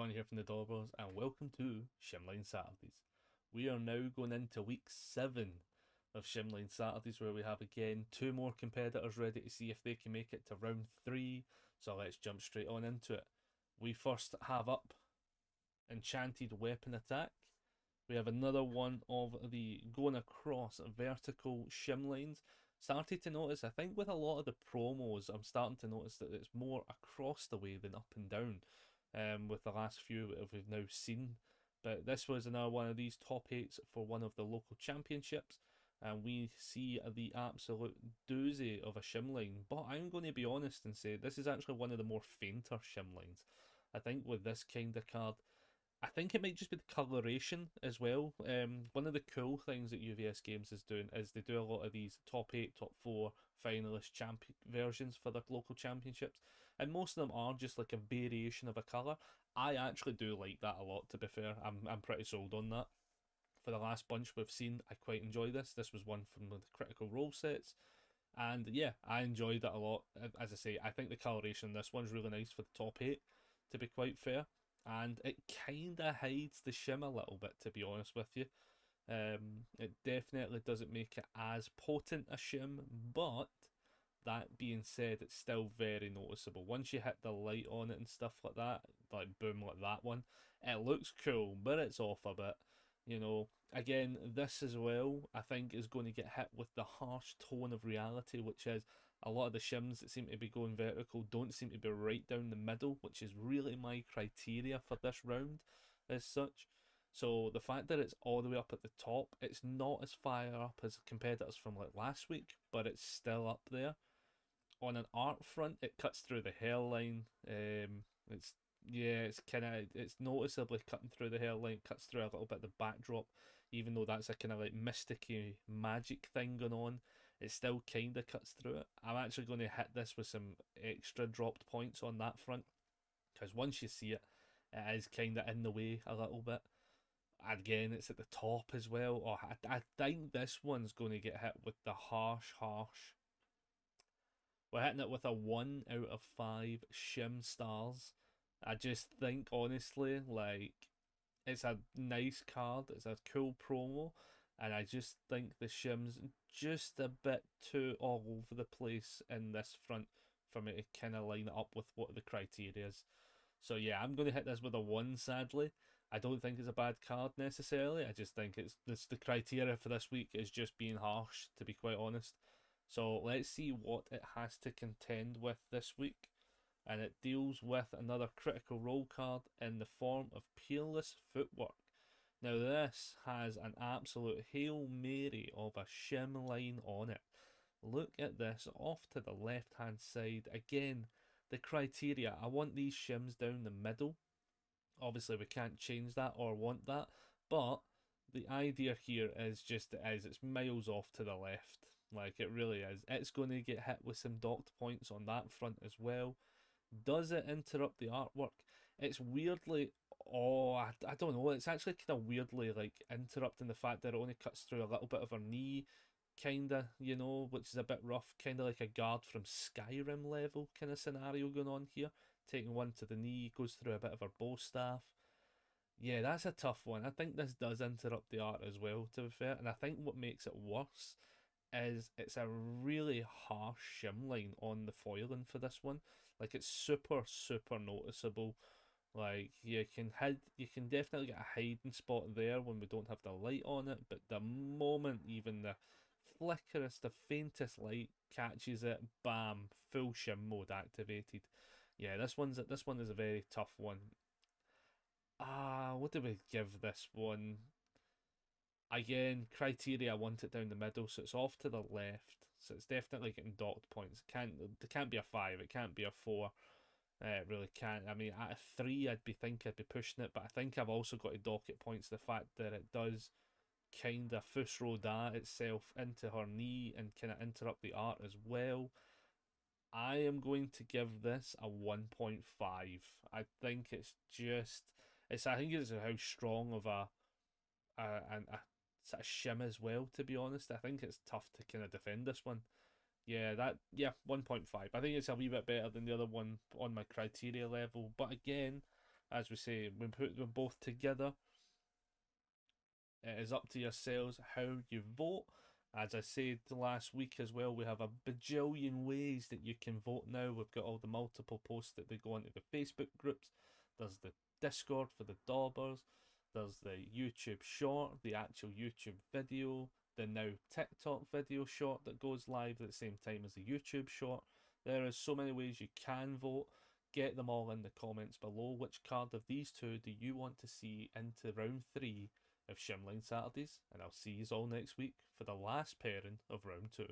John here from the Dobbers, and welcome to Shim-Line Saturdays. We are now going into week 7 of Shim-Line Saturdays, where we have again 2 more competitors ready to see if they can make it to round 3. So let's jump straight on into it. We first have up Enchanted Weapon Attack. We have another one of the going across vertical shim lines. Started to notice, I think with a lot of the promos, I'm starting to notice that it's more across the way than up and down. With the last few that we've now seen. But this was another one of these top 8s for one of the local championships. And we see the absolute doozy of a shim line. But I'm going to be honest and say this is actually one of the more fainter shim lines. I think with this kind of card, I think it might just be the coloration as well. One of the cool things that UVS Games is doing is they do a lot of these top 8, top 4 finalist versions for their local championships, and most of them are just like a variation of a colour. I actually do like that a lot, to be fair. I'm pretty sold on that. For the last bunch we've seen, I quite enjoy this. This was one from the Critical Role sets, and yeah, I enjoyed it a lot. As I say, I think the coloration in this one's really nice for the top 8, to be quite fair. And it kind of hides the shim a little bit, to be honest with you. It definitely doesn't make it as potent a shim, but that being said, it's still very noticeable. Once you hit the light on it and stuff like that, like boom, like that one, it looks cool, but it's off a bit. You know, again, this as well, I think is going to get hit with the harsh tone of reality, which is a lot of the shims that seem to be going vertical don't seem to be right down the middle, which is really my criteria for this round as such. So the fact that it's all the way up at the top, it's not as far up as competitors from like last week, but it's still up there. On an art front, it cuts through the hairline. It's yeah, it's noticeably cutting through the hairline, cuts through a little bit of the backdrop, even though that's a kind of like mysticky magic thing going on. It still kind of cuts through it. I'm actually going to hit this with some extra dropped points on that front, because once you see it, it is kind of in the way a little bit. Again, it's at the top as well. Oh, I think this one's going to get hit with the harsh. We're hitting it with a 1 out of 5 shim stars. I just think, honestly, like, it's a nice card, it's a cool promo, and I just think the shim's just a bit too all over the place in this front for me to kind of line it up with what the criteria is. So yeah, I'm going to hit this with a 1, sadly. I don't think it's a bad card necessarily. I just think it's the criteria for this week is just being harsh, to be quite honest. So let's see what it has to contend with this week. And it deals with another Critical Role card in the form of Peerless Footwork. Now this has an absolute Hail Mary of a shim line on it. Look at this off to the left hand side. Again, the criteria, I want these shims down the middle. Obviously we can't change that or want that, but the idea here is just it's miles off to the left. Like, it really is. It's going to get hit with some docked points on that front as well. Does it interrupt the artwork? It's weirdly, I don't know, it's actually kind of weirdly like interrupting the fact that it only cuts through a little bit of her knee, kinda, you know, which is a bit rough, kinda like a guard from Skyrim level kind of scenario going on here. Taking one to the knee, goes through a bit of her bow staff. Yeah, that's a tough one. I think this does interrupt the art as well, to be fair, and I think what makes it worse is it's a really harsh shim line on the foiling for this one. Like, it's super noticeable. Like, you can definitely get a hiding spot there when we don't have the light on it, but the moment even the flickerest, the faintest light catches it, bam, full shim mode activated. Yeah, this one is a very tough one. What do we give this one? Again, criteria, I want it down the middle, so it's off to the left. So it's definitely getting docked points. It can't be a 5, it can't be a 4. It really can't. I mean, at a 3, I'd be pushing it, but I think I've also got to dock it points the fact that it does kind of fusroda itself into her knee and kind of interrupt the art as well. I am going to give this a 1.5. I think I think it's how strong of a sort of shim as well, to be honest. I think it's tough to kind of defend this one. Yeah, 1.5. I think it's a wee bit better than the other one on my criteria level. But again, As we say, we put them both together. It is up to yourselves how you vote. As I said last week as well, we have a bajillion ways that you can vote now. We've got all the multiple posts that they go into the Facebook groups. There's the Discord for the Daubers. There's the YouTube short, the actual YouTube video, the now TikTok video short that goes live at the same time as the YouTube short. There are so many ways you can vote. Get them all in the comments below. Which card of these two do you want to see into round 3 of Shim-Line Saturdays? And I'll see you all next week for the last pairing of round 2.